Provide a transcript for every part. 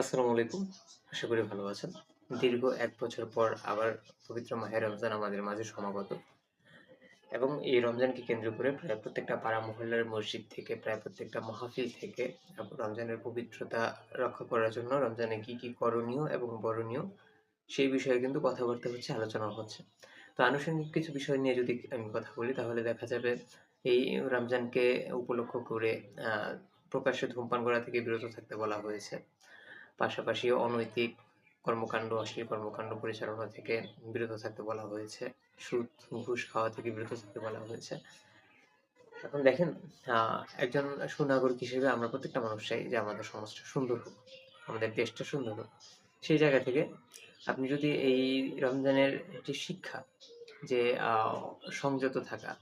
আসসালামু আলাইকুম। আশা করি ভালো আছেন। দীর্ঘ ১ বছর পর আবার পবিত্র মাহে রমজান আমাদের মাঝে সমাগত এবং এই রমজানকে কেন্দ্র করে প্রায় প্রত্যেকটা পাড়া মহল্লার মসজিদ থেকে প্রায় প্রত্যেকটা মাহফিল থেকে রমজানের পবিত্রতা রক্ষা করার জন্য রমজানে কি করণীয় এবং বরণীয় সেই বিষয়ে কিন্তু কথাবার্তা হচ্ছে, আলোচনা হচ্ছে। তো আনুষঙ্গিক কিছু বিষয় নিয়ে যদি আমি কথা বলি তাহলে দেখা যাবে এই রমজানকে উপলক্ষ করে আ প্রকাশ্যে ধূমপান করা থেকে বিরত থাকতে বলা হয়েছে। পাশাপাশি অনৈতিক কর্মকাণ্ড, অশ্লীল কর্মকাণ্ড পরিচালনা থেকে বিরত থাকতে বলা হয়েছে। সুদ, ঘুষ খাওয়া থেকে বিরত থাকতে বলা হয়েছে। এখন দেখেন, আ একজন সুনাগরিক হিসেবে আমরা প্রত্যেকটা মানুষ চাই যে আমাদের সমাজটা সুন্দর হোক, আমাদের দেশটা সুন্দর হোক। সেই জায়গা থেকে আপনি যদি এই রমজানের যে শিক্ষা, যে আ সংযত থাকা,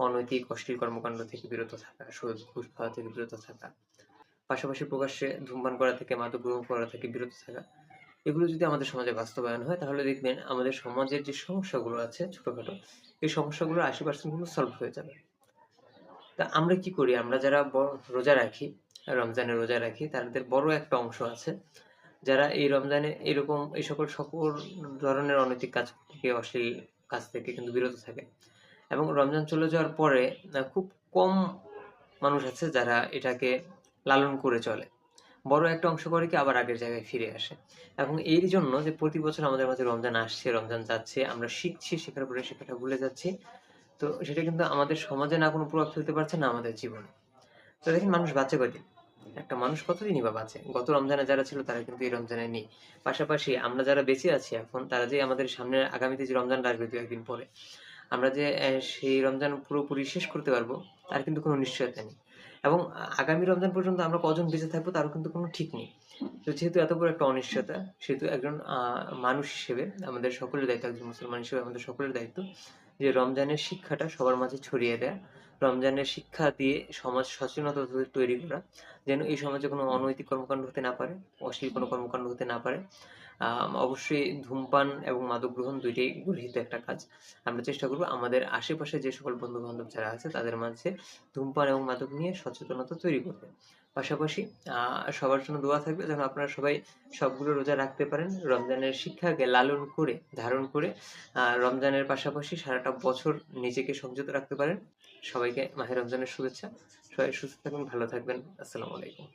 অনৈতিক অশ্লীল কর্মকাণ্ড থেকে বিরত থাকা, সুদ, ঘুষ খাওয়া থেকে বিরত থাকা, পাশাপাশি প্রকাশ্যে ধূমপান করা থেকে, মাদক গ্রহণ করা থেকে বিরত থাকা। এগুলো যদি আমাদের সমাজে বাস্তবায়ন হয় তাহলে দেখবেন আমাদের সমাজের যে সমস্যাগুলো আছে ছোটখাটো, এই সমস্যাগুলোর ৮০% কিন্তু সলভ হয়ে যাবে। তা আমরা কি করি? আমরা যারা রোজা রাখি, রমজানে রোজা রাখি, তাদের বড় একটা অংশ আছে যারা এই রমজানে এই সকল ধরনের অনৈতিক কাজ থেকে, অশ্লীল কাজ থেকে কিন্তু বিরত থাকে। এবং রমজান চলে যাওয়ার পরে খুব কম মানুষ আছে যারা এটাকে লালন করে চলে। বড় একটা অংশ করে কি আবার আগের জায়গায় ফিরে আসে। এবং এর জন্য যে প্রতি বছর আমাদের মাঝে রমজান আসছে, রমজান যাচ্ছে, আমরা শিখছি, শেখার পরে শেখাটা ভুলে যাচ্ছি। তো সেটা কিন্তু আমাদের সমাজে না কোনো প্রভাব ফেলতে পারছে, না আমাদের জীবনে। তো দেখেন, মানুষ বাঁচে কয়দিন? একটা মানুষ কতদিনই বা বাঁচে? গত রমজানে যারা ছিল তারা কিন্তু এই রমজানে নেই। পাশাপাশি আমরা যারা বেঁচে আছি এখন, তারা যে আমাদের সামনে আগামীতে যে রমজানটা আসবে ২-১ দিন পরে, আমরা যে সেই রমজান পুরোপুরি শেষ করতে পারবো তার কিন্তু কোনো নিশ্চয়তা নেই। এবং আগামী রমজান পর্যন্ত আমরা কজন বেঁচে থাকবো তারও কিন্তু কোনো ঠিক নেই। তো যেহেতু এত বড় একটা অনিশ্চয়তা, সেহেতু একজন মানুষ হিসেবে আমাদের সকলের দায়িত্ব, একজন মুসলমান হিসেবে আমাদের সকলের দায়িত্ব যে রমজানের শিক্ষাটা সবার মাঝে ছড়িয়ে দেয়া। রমজানের শিক্ষা দিয়ে সমাজ সচেতনতা তৈরি করা। যেন এই সমাজে কোনো অনৈতিক কর্মকাণ্ড হতে না পারে, অশ্লীল কোনো কর্মকাণ্ড হতে না পারে। অবশ্যই ধূমপান এবং মাদক গ্রহণ ২ টাই গর্হিত একটা কাজ। আমরা চেষ্টা করব আমাদের আশেপাশে যে সকল বন্ধু-বান্ধব যারা আছে তাদের মাঝে ধূমপান এবং মাদক নিয়ে সচেতনতা তৈরি করতে। পাশাপাশি আ সবার জন্য দোয়া থাকবে যেন আপনারা সবাই সবগুলো রোজা রাখতে পারেন। রমজানের শিক্ষাকে লালন করে, ধারণ করে রমজানের পাশাপাশি সারাটা বছর নিজেকে সংযত রাখতে পারেন। সবাইকে মাহে রমজানের শুভেচ্ছা। সবাই সুস্থ থাকবেন, ভালো থাকবেন। আসসালামু আলাইকুম।